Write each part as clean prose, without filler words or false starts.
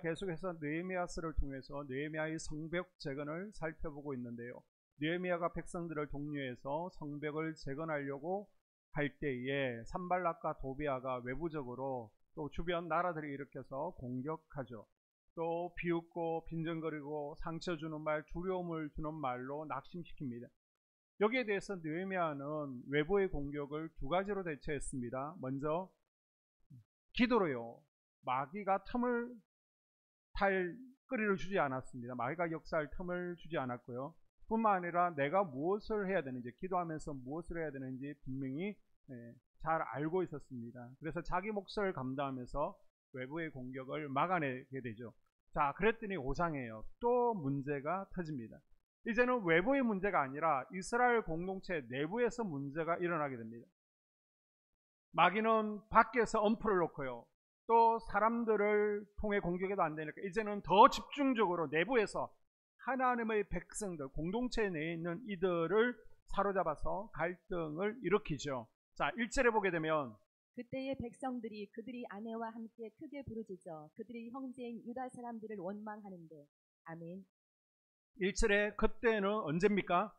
계속해서 느헤미야서를 통해서 느헤미야의 성벽 재건을 살펴보고 있는데요. 느헤미야가 백성들을 독려해서 성벽을 재건하려고 할 때에 산발락과 도비아가 외부적으로 또 주변 나라들이 일으켜서 공격하죠. 또 비웃고 빈정거리고 상처 주는 말, 두려움을 주는 말로 낙심시킵니다. 여기에 대해서 느헤미야는 외부의 공격을 두 가지로 대처했습니다. 먼저 기도로요. 마귀가 틈을 탈 거리를 주지 않았습니다. 마귀가 역사할 틈을 주지 않았고요. 뿐만 아니라 내가 무엇을 해야 되는지, 기도하면서 무엇을 해야 되는지 분명히 잘 알고 있었습니다. 그래서 자기 몫을 감당하면서 외부의 공격을 막아내게 되죠. 자, 그랬더니 5장이에요. 또 문제가 터집니다. 이제는 외부의 문제가 아니라 이스라엘 공동체 내부에서 문제가 일어나게 됩니다. 마귀는 밖에서 엄포를 놓고요. 또 사람들을 통해 공격해도 안 되니까 이제는 더 집중적으로 내부에서 하나님의 백성들, 공동체 내에 있는 이들을 사로잡아서 갈등을 일으키죠. 자, 1절에 보게 되면 그때의 백성들이 그들이 아내와 함께 크게 부르짖어 그들이 형제인 유다 사람들을 원망하는데. 아멘. 1절에 그때는 언제입니까?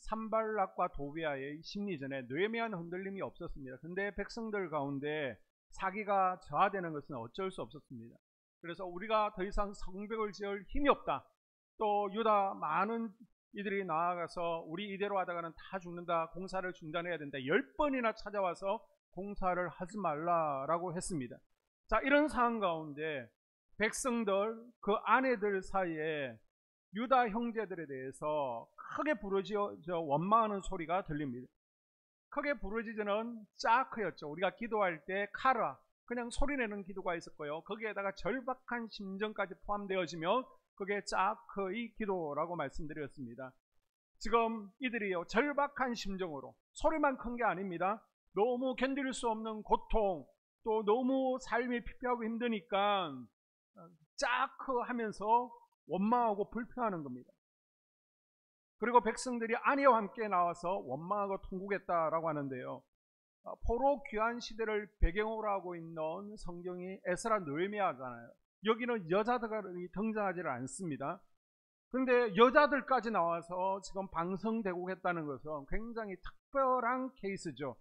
산발락과 도비아의 심리전에 느헤미야는 흔들림이 없었습니다. 근데 백성들 가운데 사기가 저하되는 것은 어쩔 수 없었습니다. 그래서 우리가 더 이상 성벽을 지을 힘이 없다. 또 유다 많은 이들이 나아가서 우리 이대로 하다가는 다 죽는다. 공사를 중단해야 된다. 10번이나 찾아와서 공사를 하지 말라라고 했습니다. 자, 이런 상황 가운데 백성들, 그 아내들 사이에 유다 형제들에 대해서 크게 부르짖어 원망하는 소리가 들립니다. 크게 부르짖는 짜크였죠. 우리가 기도할 때 카라, 그냥 소리내는 기도가 있었고요. 거기에다가 절박한 심정까지 포함되어지면 그게 짜크의 기도라고 말씀드렸습니다. 지금 이들이요, 절박한 심정으로, 소리만 큰 게 아닙니다. 너무 견딜 수 없는 고통, 또 너무 삶이 피폐하고 힘드니까 짜크 하면서 원망하고 불평하는 겁니다. 그리고 백성들이 아내와 함께 나와서 원망하고 통곡했다라고 하는데요. 포로 귀환 시대를 배경으로 하고 있는 성경이 에스라 느헤미야잖아요. 여기는 여자들이 등장하지를 않습니다. 그런데 여자들까지 나와서 지금 방성대곡했다는 것은 굉장히 특별한 케이스죠.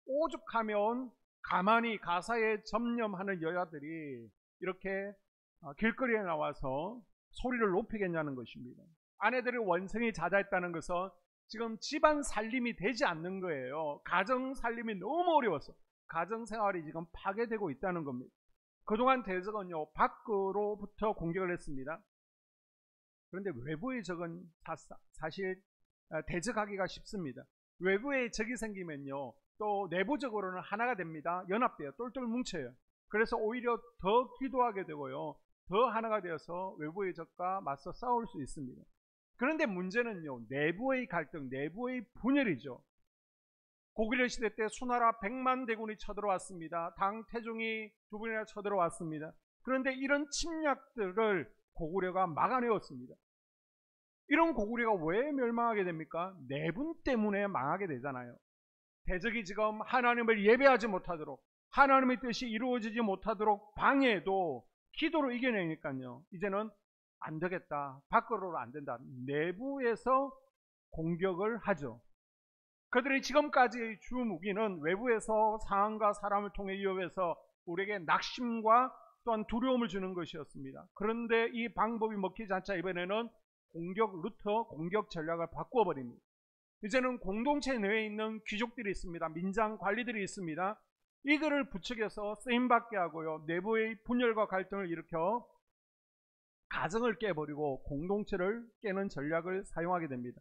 오죽하면 가만히 가사에 전념하는 여자들이 이렇게 길거리에 나와서 소리를 높이겠냐는 것입니다. 아내들의 원성이 잦아있다는 것은 지금 집안 살림이 되지 않는 거예요. 가정 살림이 너무 어려워서 가정 생활이 지금 파괴되고 있다는 겁니다. 그동안 대적은요, 밖으로부터 공격을 했습니다. 그런데 외부의 적은 사실 대적하기가 쉽습니다. 외부의 적이 생기면요, 또 내부적으로는 하나가 됩니다. 연합돼요. 똘똘 뭉쳐요. 그래서 오히려 더 기도하게 되고요, 더 하나가 되어서 외부의 적과 맞서 싸울 수 있습니다. 그런데 문제는요, 내부의 갈등, 내부의 분열이죠. 고구려 시대 때 수나라 100만 대군이 쳐들어왔습니다. 당 태종이 2번이나 쳐들어왔습니다. 그런데 이런 침략들을 고구려가 막아내었습니다. 이런 고구려가 왜 멸망하게 됩니까? 내분 때문에 망하게 되잖아요. 대적이 지금 하나님을 예배하지 못하도록, 하나님의 뜻이 이루어지지 못하도록 방해해도 기도로 이겨내니까요, 이제는 안 되겠다. 밖으로는 안 된다. 내부에서 공격을 하죠. 그들이 지금까지의 주 무기는 외부에서 상황과 사람을 통해 위협해서 우리에게 낙심과 또한 두려움을 주는 것이었습니다. 그런데 이 방법이 먹히지 않자 이번에는 공격 루트, 공격 전략을 바꾸어버립니다. 이제는 공동체 내에 있는 귀족들이 있습니다. 민장 관리들이 있습니다. 이들을 부추겨서 쓰임받게 하고요, 내부의 분열과 갈등을 일으켜 가정을 깨버리고 공동체를 깨는 전략을 사용하게 됩니다.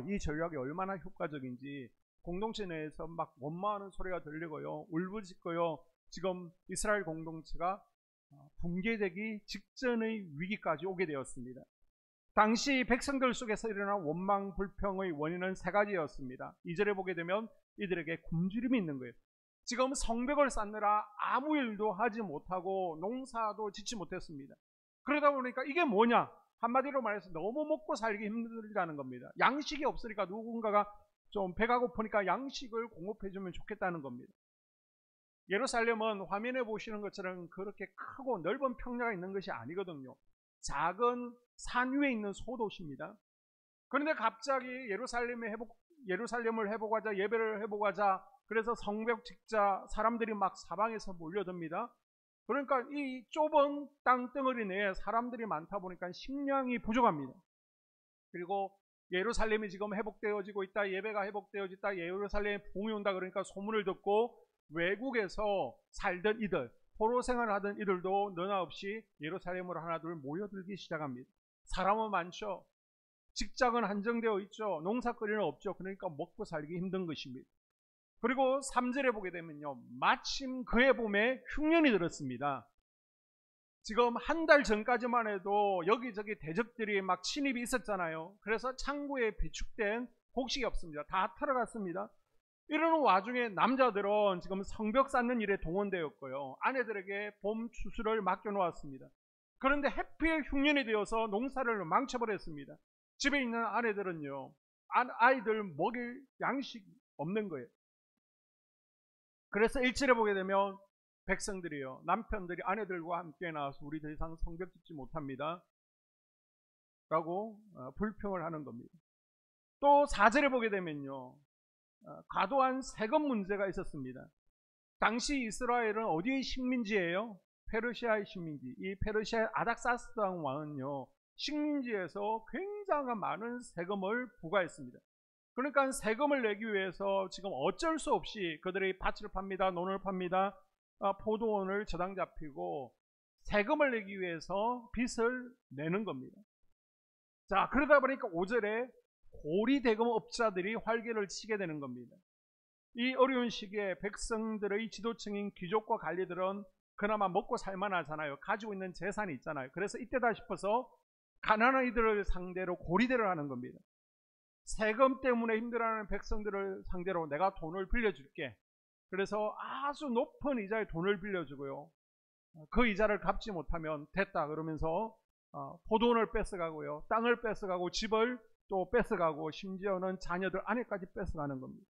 이 전략이 얼마나 효과적인지 공동체 내에서 막 원망하는 소리가 들리고요, 울부짖고요, 지금 이스라엘 공동체가 붕괴되기 직전의 위기까지 오게 되었습니다. 당시 백성들 속에서 일어난 원망 불평의 원인은 3가지였습니다. 2절에 보게 되면 이들에게 굶주림이 있는 거예요. 지금 성벽을 쌓느라 아무 일도 하지 못하고 농사도 짓지 못했습니다. 그러다 보니까 이게 뭐냐? 한마디로 말해서 너무 먹고 살기 힘들다는 겁니다. 양식이 없으니까 누군가가 좀 배가 고프니까 양식을 공급해주면 좋겠다는 겁니다. 예루살렘은 화면에 보시는 것처럼 그렇게 크고 넓은 평야가 있는 것이 아니거든요. 작은 산 위에 있는 소도시입니다. 그런데 갑자기 예루살렘을 회복하자, 예배를 회복하자, 그래서 성벽 짓자, 사람들이 막 사방에서 몰려듭니다. 그러니까 이 좁은 땅덩어리 내에 사람들이 많다 보니까 식량이 부족합니다. 그리고 예루살렘이 지금 회복되어지고 있다, 예배가 회복되어졌다, 예루살렘에 붕이 온다, 그러니까 소문을 듣고 외국에서 살던 이들, 포로 생활을 하던 이들도 너나 없이 예루살렘으로 하나둘 모여들기 시작합니다. 사람은 많죠. 직장은 한정되어 있죠. 농사거리는 없죠. 그러니까 먹고 살기 힘든 것입니다. 그리고 3절에 보게 되면요, 마침 그해 봄에 흉년이 들었습니다. 지금 한 달 전까지만 해도 여기저기 대적들이 막 침입이 있었잖아요. 그래서 창고에 비축된 곡식이 없습니다. 다 털어갔습니다. 이러는 와중에 남자들은 지금 성벽 쌓는 일에 동원되었고요, 아내들에게 봄 추수를 맡겨놓았습니다. 그런데 해필 흉년이 되어서 농사를 망쳐버렸습니다. 집에 있는 아내들은요, 아이들 먹일 양식이 없는 거예요. 그래서 1절에 보게 되면 백성들이요, 남편들이 아내들과 함께 나와서 우리 더 이상 성벽 짓지 못합니다 라고 불평을 하는 겁니다. 또 4절에 보게 되면요, 과도한 세금 문제가 있었습니다. 당시 이스라엘은 어디의 식민지예요? 페르시아의 식민지. 이 페르시아의 아닥사스당 왕은요, 식민지에서 굉장한 많은 세금을 부과했습니다. 그러니까 세금을 내기 위해서 지금 어쩔 수 없이 그들이 밭을 팝니다, 논을 팝니다, 포도원을 저당 잡히고 세금을 내기 위해서 빚을 내는 겁니다. 자, 그러다 보니까 5절에 고리대금업자들이 활개를 치게 되는 겁니다. 이 어려운 시기에 백성들의 지도층인 귀족과 관리들은 그나마 먹고 살만하잖아요. 가지고 있는 재산이 있잖아요. 그래서 이때다 싶어서 가난한 이들을 상대로 고리대를 하는 겁니다. 세금 때문에 힘들어하는 백성들을 상대로 내가 돈을 빌려줄게. 그래서 아주 높은 이자에 돈을 빌려주고요, 그 이자를 갚지 못하면 됐다 그러면서 포도원을 뺏어가고요, 땅을 뺏어가고 집을 또 뺏어가고 심지어는 자녀들 아내까지 뺏어가는 겁니다.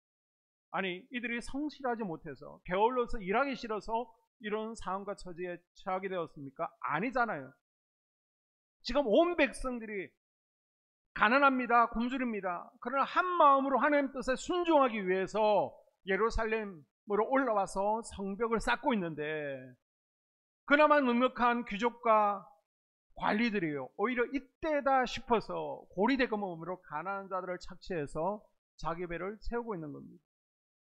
아니, 이들이 성실하지 못해서 게을러서 일하기 싫어서 이런 상황과 처지에 처하게 되었습니까? 아니잖아요. 지금 온 백성들이 가난합니다, 굶주립니다. 그러나 한 마음으로 하나님 뜻에 순종하기 위해서 예루살렘으로 올라와서 성벽을 쌓고 있는데, 그나마 넉넉한 귀족과 관리들이요, 오히려 이때다 싶어서 고리대금으로 가난한 자들을 착취해서 자기 배를 채우고 있는 겁니다.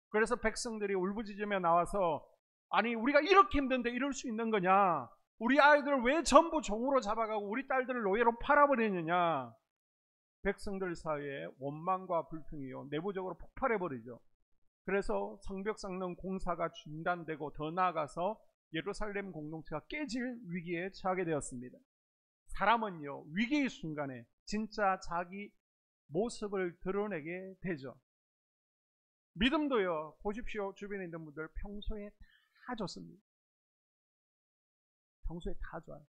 그래서 백성들이 울부짖으며 나와서, 아니 우리가 이렇게 힘든데 이럴 수 있는 거냐, 우리 아이들을 왜 전부 종으로 잡아가고 우리 딸들을 노예로 팔아버리느냐. 백성들 사이에 원망과 불평이요, 내부적으로 폭발해버리죠. 그래서 성벽 쌓는 공사가 중단되고 더 나아가서 예루살렘 공동체가 깨질 위기에 처하게 되었습니다. 사람은요, 위기의 순간에 진짜 자기 모습을 드러내게 되죠. 믿음도요, 보십시오. 주변에 있는 분들 평소에 다 좋습니다. 평소에 다 좋아요.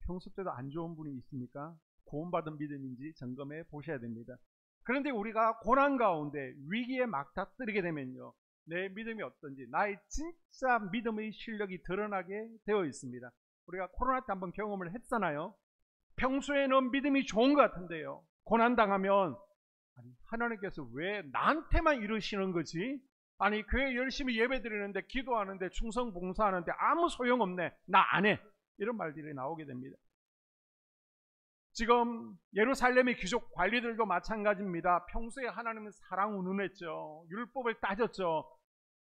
평소 때도 안 좋은 분이 있습니까? 구원받은 믿음인지 점검해 보셔야 됩니다. 그런데 우리가 고난 가운데 위기에 막다뜨리게 되면요, 내 믿음이 어떤지, 나의 진짜 믿음의 실력이 드러나게 되어 있습니다. 우리가 코로나 때 한번 경험을 했잖아요. 평소에는 믿음이 좋은 것 같은데요, 고난당하면 아니, 하나님께서 왜 나한테만 이러시는 거지? 아니, 교회 열심히 예배 드리는데, 기도하는데, 충성 봉사하는데 아무 소용없네, 나 안 해, 이런 말들이 나오게 됩니다. 지금 예루살렘의 귀족 관리들도 마찬가지입니다. 평소에 하나님은 사랑 운운했죠. 율법을 따졌죠.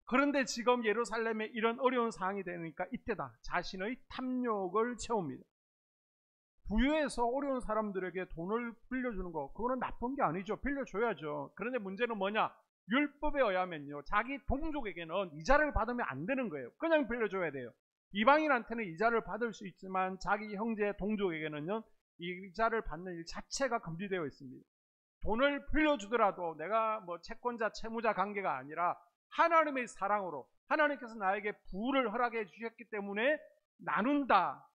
그런데 지금 예루살렘에 이런 어려운 상황이 되니까 이때다 자신의 탐욕을 채웁니다. 부유해서 어려운 사람들에게 돈을 빌려주는 거, 그거는 나쁜 게 아니죠. 빌려줘야죠. 그런데 문제는 뭐냐? 율법에 의하면요, 자기 동족에게는 이자를 받으면 안 되는 거예요. 그냥 빌려줘야 돼요. 이방인한테는 이자를 받을 수 있지만 자기 형제 동족에게는요, 이자를 받는 일 자체가 금지되어 있습니다. 돈을 빌려주더라도 내가 뭐 채권자 채무자 관계가 아니라 하나님의 사랑으로 하나님께서 나에게 부를 허락해 주셨기 때문에 나눈다.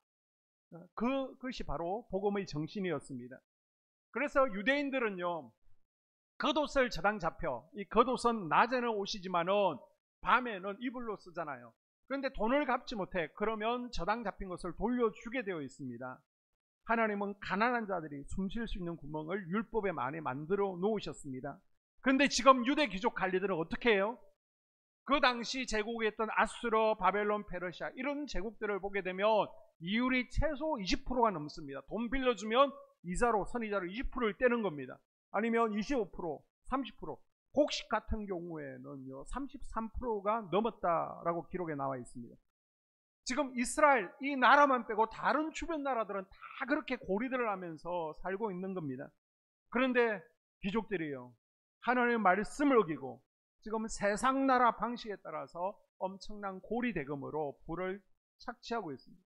그것이 바로 복음의 정신이었습니다. 그래서 유대인들은요, 겉옷을 저당 잡혀, 이 겉옷은 낮에는 옷이지만은 밤에는 이불로 쓰잖아요. 그런데 돈을 갚지 못해. 그러면 저당 잡힌 것을 돌려주게 되어 있습니다. 하나님은 가난한 자들이 숨 쉴 수 있는 구멍을 율법에 많이 만들어 놓으셨습니다. 그런데 지금 유대 귀족 관리들은 어떻게 해요? 그 당시 제국에 있던 아수르, 바벨론, 페르시아 이런 제국들을 보게 되면 이율이 최소 20%가 넘습니다. 돈 빌려주면 이자로, 선이자로 20%를 떼는 겁니다. 아니면 25%, 30%. 곡식 같은 경우에는요 33%가 넘었다라고 기록에 나와 있습니다. 지금 이스라엘 이 나라만 빼고 다른 주변 나라들은 다 그렇게 고리들을 하면서 살고 있는 겁니다. 그런데 귀족들이요 하나님의 말씀을 어기고 지금 세상 나라 방식에 따라서 엄청난 고리대금으로 부를 착취하고 있습니다.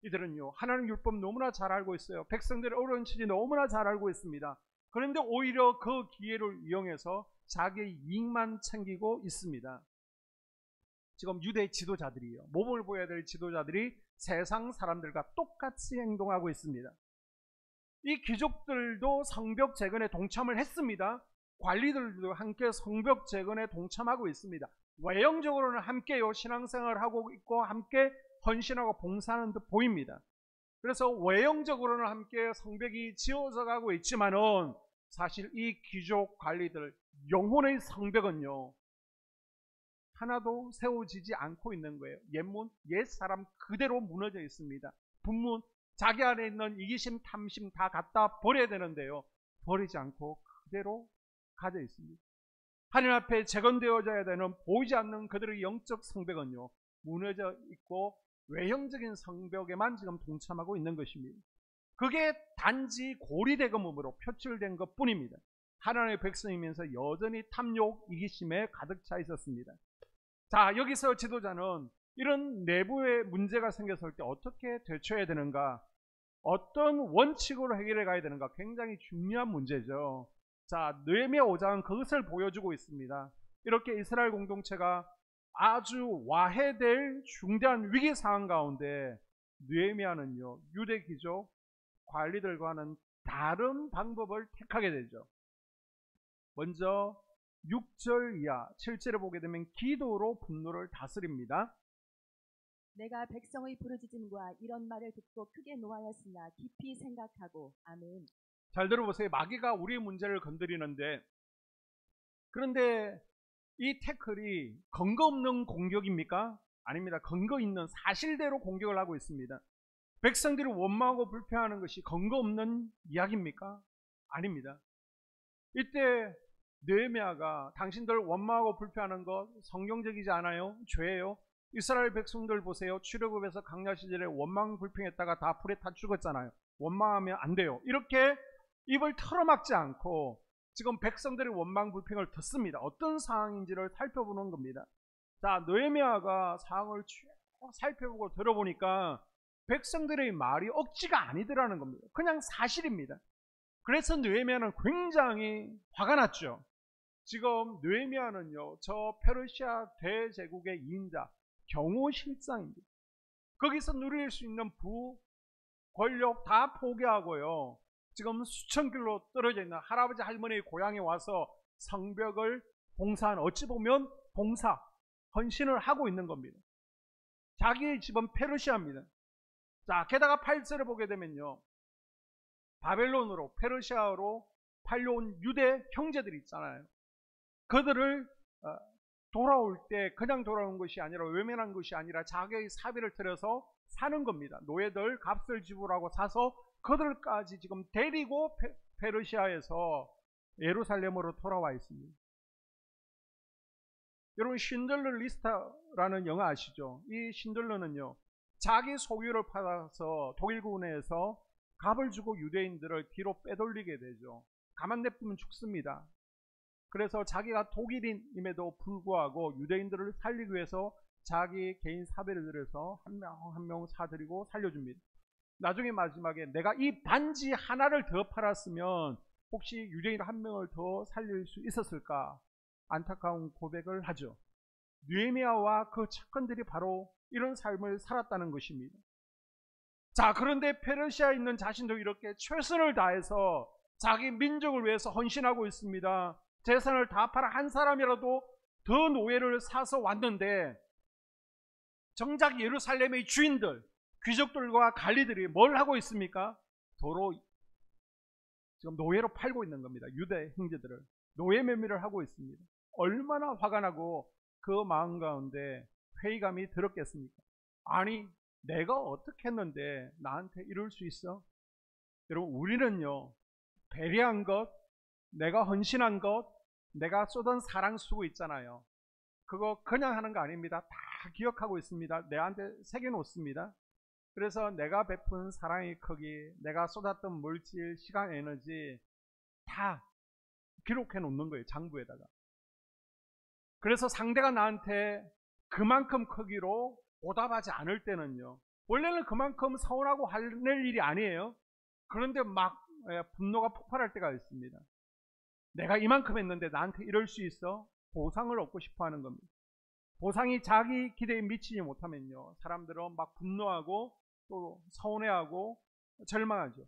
이들은요 하나님 율법 너무나 잘 알고 있어요. 백성들의 어려운 처지 너무나 잘 알고 있습니다. 그런데 오히려 그 기회를 이용해서 자기의 이익만 챙기고 있습니다. 지금 유대 지도자들이요 모범을 보여야 될 지도자들이 세상 사람들과 똑같이 행동하고 있습니다. 이 귀족들도 성벽 재건에 동참을 했습니다. 관리들도 함께 성벽 재건에 동참하고 있습니다. 외형적으로는 함께요 신앙생활을 하고 있고 함께 헌신하고 봉사하는 듯 보입니다. 그래서 외형적으로는 함께 성벽이 지어져 가고 있지만은 사실 이 귀족 관리들 영혼의 성벽은요 하나도 세워지지 않고 있는 거예요. 옛문, 옛사람 그대로 무너져 있습니다. 분문, 자기 안에 있는 이기심, 탐심 다 갖다 버려야 되는데요 버리지 않고 그대로 가져 있습니다. 하나님 앞에 재건되어져야 되는 보이지 않는 그들의 영적 성벽은요 무너져 있고 외형적인 성벽에만 지금 동참하고 있는 것입니다. 그게 단지 고리대금으로 표출된 것 뿐입니다. 하나님의 백성이면서 여전히 탐욕, 이기심에 가득 차 있었습니다. 자, 여기서 지도자는 이런 내부의 문제가 생겼을 때 어떻게 대처해야 되는가, 어떤 원칙으로 해결해 가야 되는가, 굉장히 중요한 문제죠. 자, 느헤미야 5장은 그것을 보여주고 있습니다. 이렇게 이스라엘 공동체가 아주 와해될 중대한 위기 상황 가운데 느헤미야는요 유대 귀족 관리들과는 다른 방법을 택하게 되죠. 먼저 6절 이하 7절을 보게 되면 기도로 분노를 다스립니다. 내가 백성의 부르짖음과 이런 말을 듣고 크게 노하였으나 깊이 생각하고. 아멘. 잘 들어보세요. 마귀가 우리의 문제를 건드리는데, 그런데 이 태클이 근거 없는 공격입니까? 아닙니다. 근거 있는 사실대로 공격을 하고 있습니다. 백성들이 원망하고 불평하는 것이 근거 없는 이야기입니까? 아닙니다. 이때 느헤미야가 당신들 원망하고 불평하는 것 성경적이지 않아요? 죄예요? 이스라엘 백성들 보세요. 출애굽에서 강야 시절에 원망 불평했다가 다 불에 타 죽었잖아요. 원망하면 안 돼요. 이렇게 입을 털어막지 않고 지금 백성들의 원망 불평을 듣습니다. 어떤 상황인지를 살펴보는 겁니다. 자, 느헤미야가 상황을 쭉 살펴보고 들어보니까 백성들의 말이 억지가 아니더라는 겁니다. 그냥 사실입니다. 그래서 느헤미야는 굉장히 화가 났죠. 지금 느헤미야는요 저 페르시아 대제국의 2인자 경호실장입니다. 거기서 누릴 수 있는 부, 권력 다 포기하고요 지금 수천 킬로 떨어져 있는 할아버지 할머니의 고향에 와서 성벽을 봉사한, 어찌 보면 봉사, 헌신을 하고 있는 겁니다. 자기의 집은 페르시아입니다. 자, 게다가 8절을 보게 되면요 바벨론으로, 페르시아로 팔려온 유대 형제들이 있잖아요. 그들을 돌아올 때 그냥 돌아온 것이 아니라, 외면한 것이 아니라 자기의 사비를 들여서 사는 겁니다. 노예들 값을 지불하고 사서 그들까지 지금 데리고 페르시아에서 예루살렘으로 돌아와 있습니다. 여러분 신들러 리스트라는 영화 아시죠? 이 신들러는요 자기 소유를 팔아서 독일군에서 값을 주고 유대인들을 뒤로 빼돌리게 되죠. 가만 냅두면 죽습니다. 그래서 자기가 독일인임에도 불구하고 유대인들을 살리기 위해서 자기 개인 사비를 들여서 한 명 한 명 사들이고 살려줍니다. 나중에 마지막에 내가 이 반지 하나를 더 팔았으면 혹시 유대인 한 명을 더 살릴 수 있었을까 안타까운 고백을 하죠. 느헤미야와 그 측근들이 바로 이런 삶을 살았다는 것입니다. 자, 그런데 페르시아에 있는 자신도 이렇게 최선을 다해서 자기 민족을 위해서 헌신하고 있습니다. 재산을 다 팔아 한 사람이라도 더 노예를 사서 왔는데 정작 예루살렘의 주인들, 귀족들과 관리들이 뭘 하고 있습니까? 도로 지금 노예로 팔고 있는 겁니다. 유대 형제들을 노예 매매를 하고 있습니다. 얼마나 화가 나고 그 마음 가운데 회의감이 들었겠습니까? 아니, 내가 어떻게 했는데 나한테 이럴 수 있어? 여러분, 우리는요, 배려한 것, 내가 헌신한 것, 내가 쏟은 사랑 쓰고 있잖아요. 그거 그냥 하는 거 아닙니다. 다 기억하고 있습니다. 내한테 새겨놓습니다. 그래서 내가 베푼 사랑의 크기, 내가 쏟았던 물질, 시간, 에너지 다 기록해 놓는 거예요. 장부에다가. 그래서 상대가 나한테 그만큼 크기로 보답하지 않을 때는요, 원래는 그만큼 서운하고 화낼 일이 아니에요. 그런데 막 분노가 폭발할 때가 있습니다. 내가 이만큼 했는데 나한테 이럴 수 있어? 보상을 얻고 싶어 하는 겁니다. 보상이 자기 기대에 미치지 못하면요, 사람들은 막 분노하고 또 서운해하고 절망하죠.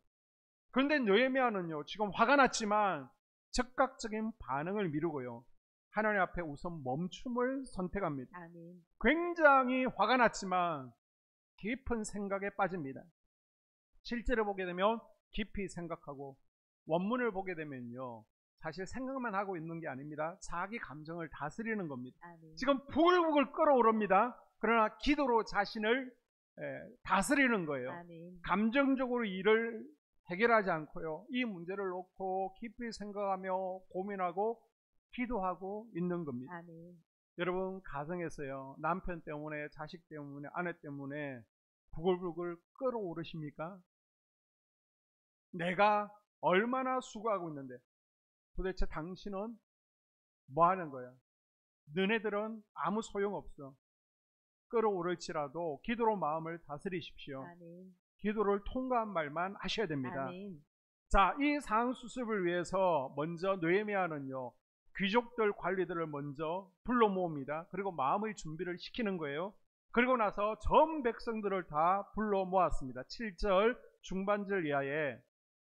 그런데 느헤미야는요, 지금 화가 났지만 즉각적인 반응을 미루고요, 하나님 앞에 우선 멈춤을 선택합니다. 아멘. 굉장히 화가 났지만 깊은 생각에 빠집니다. 실제로 보게 되면 깊이 생각하고, 원문을 보게 되면요, 사실 생각만 하고 있는 게 아닙니다. 자기 감정을 다스리는 겁니다. 아멘. 지금 부글부글 끓어오릅니다. 그러나 기도로 자신을 다스리는 거예요. 아멘. 감정적으로 일을 해결하지 않고요, 이 문제를 놓고 깊이 생각하며 고민하고 기도하고 있는 겁니다. 아멘. 여러분, 가정에서요, 남편 때문에, 자식 때문에, 아내 때문에 부글부글 끓어오르십니까? 내가 얼마나 수고하고 있는데 도대체 당신은 뭐 하는 거야? 너네들은 아무 소용없어. 끓어오를지라도 기도로 마음을 다스리십시오. 아멘. 기도를 통과한 말만 하셔야 됩니다. 아멘. 자, 이 상황 수습을 위해서 먼저 느헤미야는요, 귀족들, 관리들을 먼저 불러 모읍니다. 그리고 마음의 준비를 시키는 거예요. 그리고 나서 전 백성들을 다 불러 모았습니다. 7절 중반절 이하에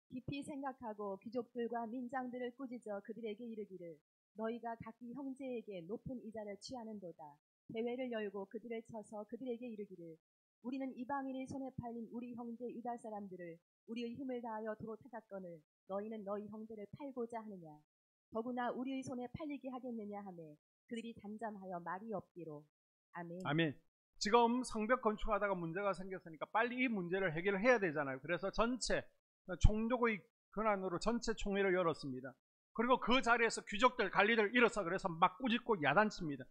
깊이 생각하고 귀족들과 민장들을 꾸짖어 그들에게 이르기를 너희가 각기 형제에게 높은 이자를 취하는도다. 대회를 열고 그들을 쳐서 그들에게 이르기를 우리는 이방인의 손에 팔린 우리 형제 유다 사람들을 우리의 힘을 다하여 도로 찾았거늘 너희는 너희 형제를 팔고자 하느냐. 더구나 우리의 손에 팔리게 하겠느냐 하매 그들이 잠잠하여 말이 없기로. 아멘. 아멘. 지금 성벽 건축하다가 문제가 생겼으니까 빨리 이 문제를 해결해야 되잖아요. 그래서 전체 총독의 권한으로 전체 총회를 열었습니다. 그리고 그 자리에서 귀족들, 관리들 일어서 그래서 막 꾸짖고 야단칩니다.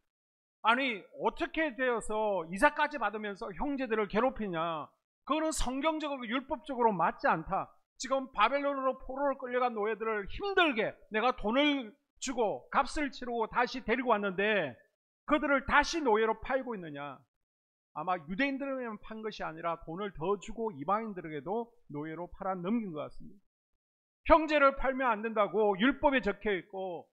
아니, 어떻게 되어서 이자까지 받으면서 형제들을 괴롭히냐? 그거는 성경적으로 율법적으로 맞지 않다. 지금 바벨론으로 포로로 끌려간 노예들을 힘들게 내가 돈을 주고 값을 치르고 다시 데리고 왔는데 그들을 다시 노예로 팔고 있느냐? 아마 유대인들에게만 판 것이 아니라 돈을 더 주고 이방인들에게도 노예로 팔아 넘긴 것 같습니다. 형제를 팔면 안 된다고 율법에 적혀 있고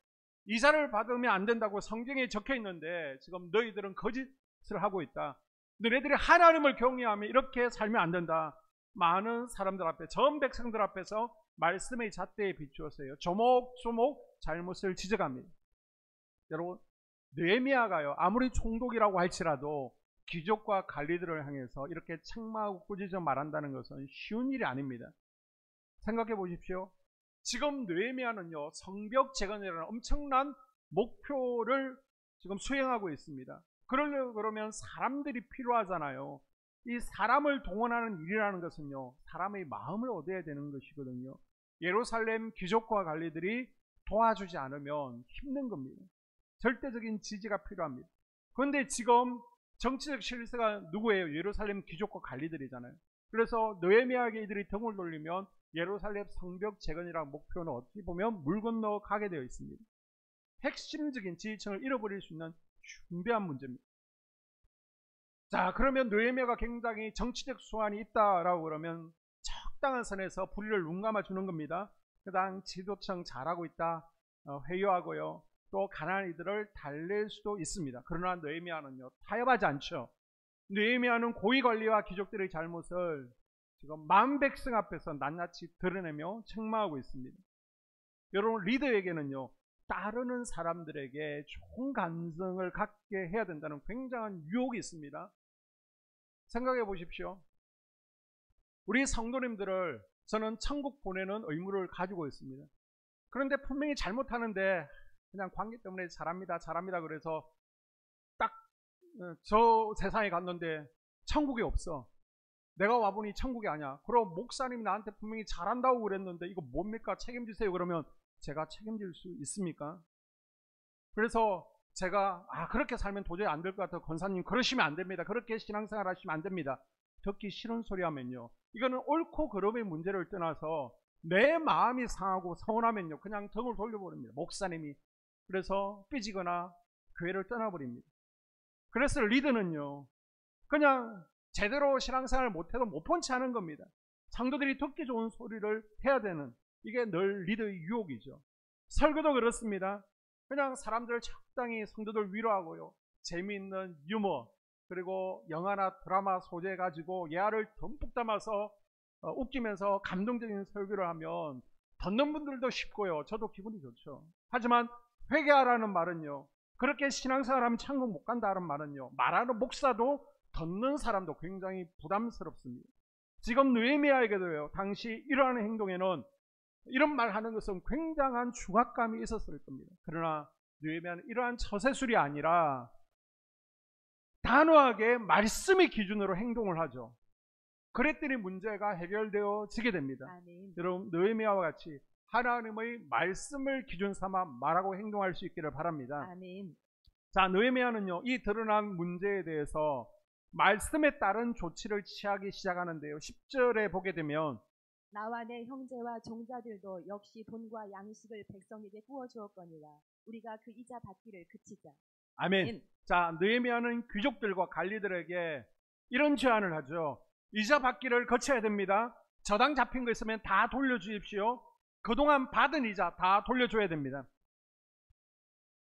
이자를 받으면 안 된다고 성경에 적혀 있는데 지금 너희들은 거짓을 하고 있다. 너희들이 하나님을 경외하며 이렇게 살면 안 된다. 많은 사람들 앞에, 전 백성들 앞에서 말씀의 잣대에 비추었어요. 조목조목 잘못을 지적합니다. 여러분, 느헤미야가요, 아무리 총독이라고 할지라도 귀족과 관리들을 향해서 이렇게 책망하고 꾸짖어 말한다는 것은 쉬운 일이 아닙니다. 생각해 보십시오. 지금 느헤미야는요, 성벽 재건이라는 엄청난 목표를 지금 수행하고 있습니다. 그러려고 그러면 사람들이 필요하잖아요. 이 사람을 동원하는 일이라는 것은요, 사람의 마음을 얻어야 되는 것이거든요. 예루살렘 귀족과 관리들이 도와주지 않으면 힘든 겁니다. 절대적인 지지가 필요합니다. 그런데 지금 정치적 실세가 누구예요? 예루살렘 귀족과 관리들이잖아요. 그래서 느헤미야에게 이들이 등을 돌리면 예루살렘 성벽 재건이라는 목표는 어떻게 보면 물 건너 가게 되어 있습니다. 핵심적인 지지층을 잃어버릴 수 있는 중대한 문제입니다. 자, 그러면 느헤미야가 굉장히 정치적 수완이 있다라고 그러면 적당한 선에서 불의를 눈감아 주는 겁니다. 그 다음 지도층 잘하고 있다, 회유하고요. 또 가난한 이들을 달랠 수도 있습니다. 그러나 느헤미야는요, 타협하지 않죠. 느헤미야는 고위관리와 귀족들의 잘못을 지금 만 백성 앞에서 낱낱이 드러내며 책망하고 있습니다. 여러분, 리더에게는요, 따르는 사람들에게 좋은 감성을 갖게 해야 된다는 굉장한 유혹이 있습니다. 생각해 보십시오. 우리 성도님들을 저는 천국 보내는 의무를 가지고 있습니다. 그런데 분명히 잘못하는데 그냥 관계 때문에 잘합니다 그래서 딱 저 세상에 갔는데 천국이 없어. 내가 와보니 천국이 아니야. 그럼 목사님이 나한테 분명히 잘한다고 그랬는데 이거 뭡니까? 책임지세요. 그러면 제가 책임질 수 있습니까? 그래서 제가 그렇게 살면 도저히 안 될 것 같아요. 권사님 그러시면 안 됩니다. 그렇게 신앙생활 하시면 안 됩니다. 듣기 싫은 소리 하면요, 이거는 옳고 그름의 문제를 떠나서 내 마음이 상하고 서운하면요 그냥 등을 돌려버립니다. 목사님이. 그래서 삐지거나 교회를 떠나버립니다. 그래서 리더는요 그냥 제대로 신앙생활을 못해도 못 본 채 하는 겁니다. 성도들이 듣기 좋은 소리를 해야 되는, 이게 늘 리더의 유혹이죠. 설교도 그렇습니다. 그냥 사람들을 적당히 성도들 위로하고요, 재미있는 유머, 그리고 영화나 드라마 소재 가지고 예화를 듬뿍 담아서 웃기면서 감동적인 설교를 하면 듣는 분들도 쉽고요, 저도 기분이 좋죠. 하지만 회개하라는 말은요, 그렇게 신앙생활하면 천국 못 간다는 말은요, 말하는 목사도 듣는 사람도 굉장히 부담스럽습니다. 지금 느헤미야에게도요, 당시 이러한 행동에는, 이런 말 하는 것은 굉장한 중압감이 있었을 겁니다. 그러나 느헤미야는 이러한 처세술이 아니라 단호하게 말씀의 기준으로 행동을 하죠. 그랬더니 문제가 해결되어지게 됩니다. 아멘. 여러분, 느헤미야와 같이 하나님의 말씀을 기준 삼아 말하고 행동할 수 있기를 바랍니다. 아멘. 자, 느헤미야는요 이 드러난 문제에 대해서 말씀에 따른 조치를 취하기 시작하는데요, 10절에 보게 되면 나와 내 형제와 종자들도 역시 돈과 양식을 백성에게 구워주었거니와 우리가 그 이자 받기를 그치자. 아멘. 자, 느헤미야는 귀족들과 관리들에게 이런 제안을 하죠. 이자 받기를 거쳐야 됩니다. 저당 잡힌 거 있으면 다 돌려주십시오. 그동안 받은 이자 다 돌려줘야 됩니다.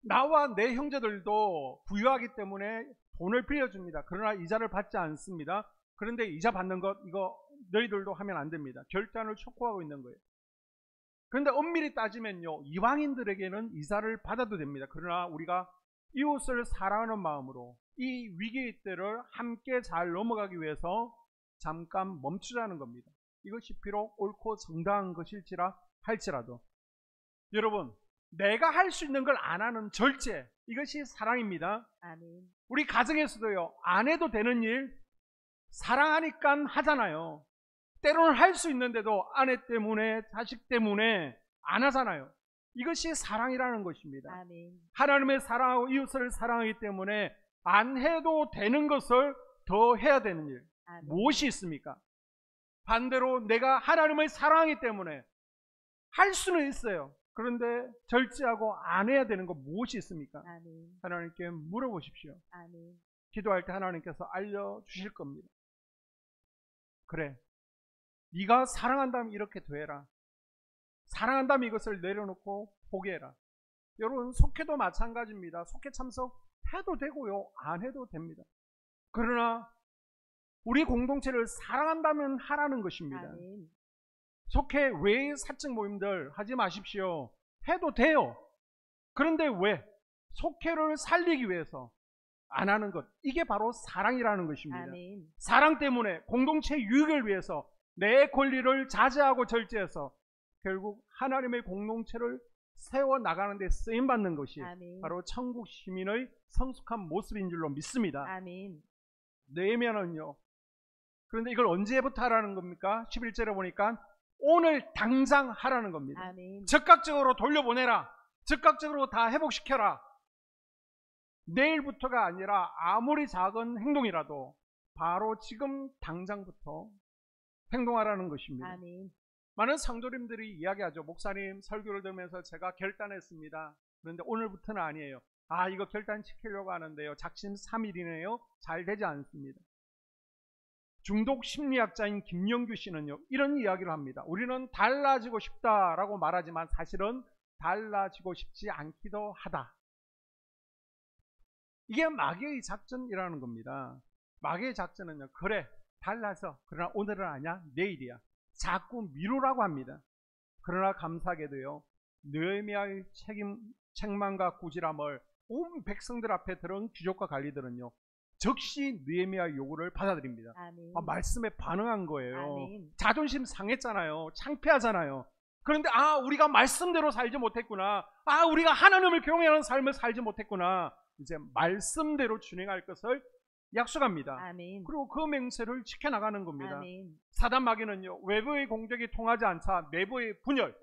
나와 내 형제들도 부유하기 때문에 돈을 빌려줍니다. 그러나 이자를 받지 않습니다. 그런데 이자 받는 것, 이거 너희들도 하면 안 됩니다. 결단을 촉구하고 있는 거예요. 그런데 엄밀히 따지면요, 이방인들에게는 이자를 받아도 됩니다. 그러나 우리가 이웃을 사랑하는 마음으로 이 위기의 때를 함께 잘 넘어가기 위해서 잠깐 멈추자는 겁니다. 이것이 비록 옳고 정당한 것일지라 할지라도, 여러분, 내가 할 수 있는 걸 안 하는 절제, 이것이 사랑입니다. 아멘. 우리 가정에서도요, 안 해도 되는 일 사랑하니까 하잖아요. 때로는 할 수 있는데도 아내 때문에, 자식 때문에 안 하잖아요. 이것이 사랑이라는 것입니다. 아멘. 하나님의 사랑하고 이웃을 사랑하기 때문에 안 해도 되는 것을 더 해야 되는 일, 아멘. 무엇이 있습니까? 반대로 내가 하나님을 사랑하기 때문에 할 수는 있어요. 그런데 절제하고 안 해야 되는 거 무엇이 있습니까? 아멘. 하나님께 물어보십시오. 아멘. 기도할 때 하나님께서 알려주실 겁니다. 그래, 네가 사랑한다면 이렇게 되라. 사랑한다면 이것을 내려놓고 포기해라. 여러분, 속회도 마찬가지입니다. 속회 참석해도 되고요, 안 해도 됩니다. 그러나 우리 공동체를 사랑한다면 하라는 것입니다. 아멘. 속회 외의 사적 모임들 하지 마십시오. 해도 돼요. 그런데 왜? 속회를 살리기 위해서 안 하는 것, 이게 바로 사랑이라는 것입니다. 아멘. 사랑 때문에 공동체 유익을 위해서 내 권리를 자제하고 절제해서 결국 하나님의 공동체를 세워나가는 데 쓰임받는 것이 아멘. 바로 천국 시민의 성숙한 모습인 줄로 믿습니다. 아멘. 느헤미야는요, 그런데 이걸 언제부터 하라는 겁니까? 11절에 보니까 오늘 당장 하라는 겁니다. 아멘. 즉각적으로 돌려보내라. 즉각적으로 다 회복시켜라. 내일부터가 아니라 아무리 작은 행동이라도 바로 지금 당장부터 행동하라는 것입니다. 아멘. 많은 성도님들이 이야기하죠. 목사님, 설교를 들으면서 제가 결단했습니다. 그런데 오늘부터는 아니에요. 이거 결단시키려고 하는데요, 작심 3일이네요. 잘 되지 않습니다. 중독 심리학자인 김영규 씨는요, 이런 이야기를 합니다. 우리는 달라지고 싶다라고 말하지만 사실은 달라지고 싶지 않기도 하다. 이게 마귀의 작전이라는 겁니다. 마귀의 작전은요, 그래, 달라서, 그러나 오늘은 아니야, 내일이야. 자꾸 미루라고 합니다. 그러나 감사하게도요, 느헤미야의 책망과 꾸지람을 온 백성들 앞에 들은 귀족과 관리들은요, 즉시 느헤미야 요구를 받아들입니다. 아멘. 말씀에 반응한 거예요. 아멘. 자존심 상했잖아요. 창피하잖아요. 그런데 우리가 말씀대로 살지 못했구나. 우리가 하나님을 경외하는 삶을 살지 못했구나. 이제 말씀대로 준행할 것을 약속합니다. 아멘. 그리고 그 맹세를 지켜나가는 겁니다. 아멘. 사단 마귀는요, 외부의 공격이 통하지 않자 내부의 분열,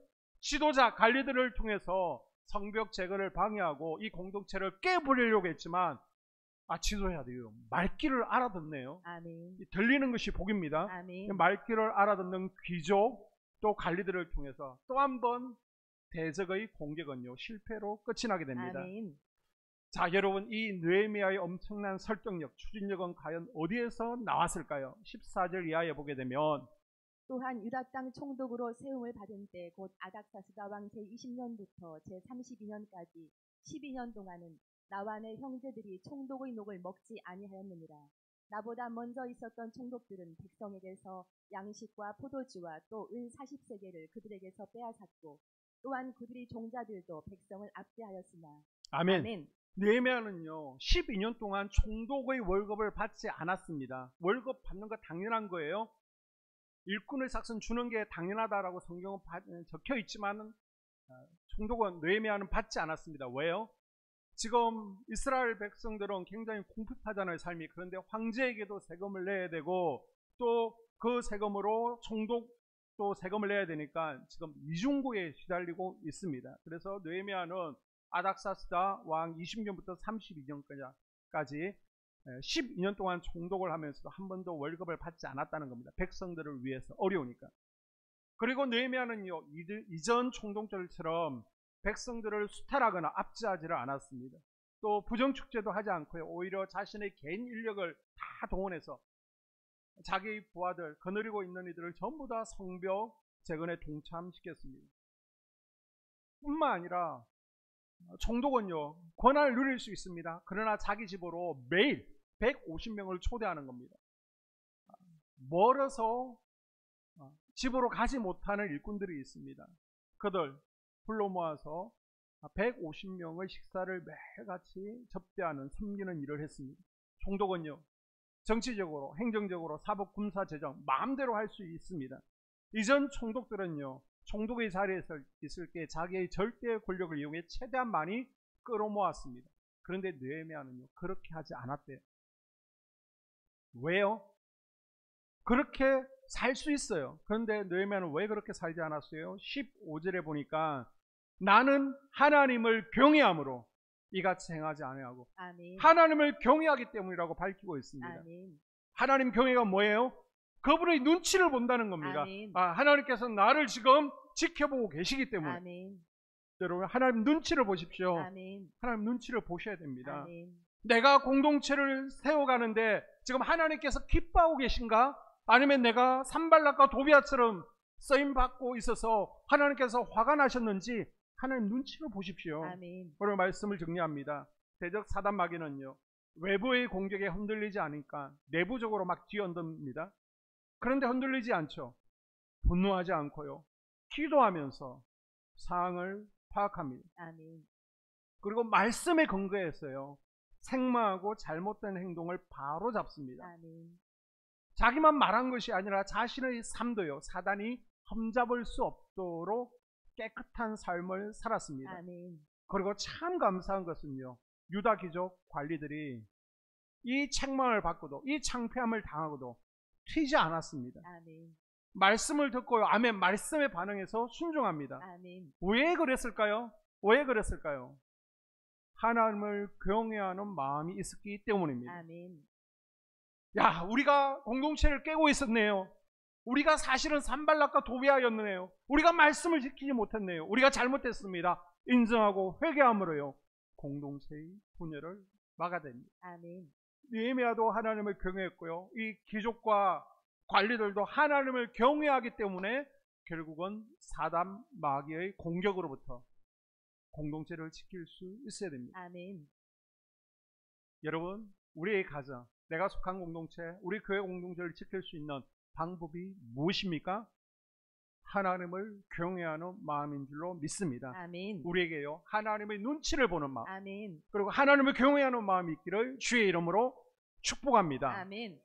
지도자 관리들을 통해서 성벽 재건을 방해하고 이 공동체를 깨부리려고 했지만 지도해야 돼요. 말귀를 알아듣네요. 아멘. 들리는 것이 복입니다. 아멘. 말귀를 알아듣는 귀족 또 관리들을 통해서 또 한 번 대적의 공격은요, 실패로 끝이 나게 됩니다. 아멘. 자, 여러분, 이 느헤미야의 엄청난 설득력, 추진력은 과연 어디에서 나왔을까요? 14절 이하에 보게 되면 또한 유다 땅 총독으로 세움을 받은 때 곧 아닥사스다 왕 제20년부터 제32년까지 12년 동안은 나와 내 형제들이 총독의 녹을 먹지 아니하였느니라. 나보다 먼저 있었던 총독들은 백성에게서 양식과 포도주와 또 은 40세겔을 그들에게서 빼앗았고 또한 그들이 종자들도 백성을 압제하였으나. 아멘. 아멘. 느헤미야는요 12년 동안 총독의 월급을 받지 않았습니다. 월급 받는 거 당연한 거예요. 일꾼의 삭선 주는 게 당연하다라고 성경은 적혀 있지만 총독은 느헤미야는 받지 않았습니다. 왜요? 지금 이스라엘 백성들은 굉장히 궁핍하잖아요, 삶이. 그런데 황제에게도 세금을 내야 되고 또 그 세금으로 총독도 세금을 내야 되니까 지금 이중고에 시달리고 있습니다. 그래서 느헤미야는 아닥사스다 왕 20년부터 32년까지 12년 동안 총독을 하면서도 한 번도 월급을 받지 않았다는 겁니다. 백성들을 위해서 어려우니까. 그리고 느헤미야는요 이전 총독들처럼 백성들을 수탈하거나 압제하지를 않았습니다. 또 부정축제도 하지 않고요, 오히려 자신의 개인 인력을 다 동원해서 자기 부하들, 거느리고 있는 이들을 전부 다 성벽 재건에 동참시켰습니다. 뿐만 아니라 총독은요 권한을 누릴 수 있습니다. 그러나 자기 집으로 매일 150명을 초대하는 겁니다. 멀어서 집으로 가지 못하는 일꾼들이 있습니다. 그들 불러 모아서 150명의 식사를 매일같이 접대하는 섬기는 일을 했습니다. 총독은요 정치적으로, 행정적으로, 사법, 군사, 재정 마음대로 할 수 있습니다. 이전 총독들은요 총독의 자리에 있을 때 자기의 절대 권력을 이용해 최대한 많이 끌어모았습니다. 그런데 느헤미야는요 그렇게 하지 않았대요. 왜요? 그렇게 살 수 있어요. 그런데 느헤미야는 왜 그렇게 살지 않았어요? 15절에 보니까 나는 하나님을 경외함으로 이같이 행하지 아니하고. 아멘. 하나님을 경외하기 때문이라고 밝히고 있습니다. 아멘. 하나님 경외가 뭐예요? 그분의 눈치를 본다는 겁니다. 아멘. 하나님께서 나를 지금 지켜보고 계시기 때문에. 아멘. 여러분, 하나님 눈치를 보십시오. 아멘. 하나님 눈치를 보셔야 됩니다. 아멘. 내가 공동체를 세워가는데 지금 하나님께서 기뻐하고 계신가? 아니면 내가 산발락과 도비아처럼 쓰임받고 있어서 하나님께서 화가 나셨는지 하나님 눈치를 보십시오. 아멘. 오늘 말씀을 정리합니다. 대적 사단 마귀는요 외부의 공격에 흔들리지 않으니까 내부적으로 막 뒤흔듭니다. 그런데 흔들리지 않죠. 분노하지 않고요 기도하면서 상황을 파악합니다. 아멘. 그리고 말씀에 근거해서요 생망하고 잘못된 행동을 바로 잡습니다. 아멘. 자기만 말한 것이 아니라 자신의 삶도요 사단이 험잡을 수 없도록 깨끗한 삶을 살았습니다. 아멘. 그리고 참 감사한 것은요 유다 귀족 관리들이 이 책망을 받고도 이 창피함을 당하고도 튀지 않았습니다. 아멘. 말씀을 듣고요 아멘 말씀에 반응해서 순종합니다. 아멘. 왜 그랬을까요? 왜 그랬을까요? 하나님을 경외하는 마음이 있었기 때문입니다. 아멘. 야, 우리가 공동체를 깨고 있었네요. 우리가 사실은 산발락과 도비아였네요. 우리가 말씀을 지키지 못했네요. 우리가 잘못했습니다. 인정하고 회개함으로요 공동체의 분열을 막아냅니다. 아멘. 느헤미야도 하나님을 경외했고요 이 귀족과 관리들도 하나님을 경외하기 때문에 결국은 사단 마귀의 공격으로부터 공동체를 지킬 수 있어야 됩니다. 아멘. 여러분, 우리의 가정, 내가 속한 공동체, 우리 교회 공동체를 지킬 수 있는 방법이 무엇입니까? 하나님을 경외하는 마음인 줄로 믿습니다. 아멘. 우리에게요 하나님의 눈치를 보는 마음, 아멘. 그리고 하나님을 경외하는 마음이 있기를 주의 이름으로 축복합니다. 아멘.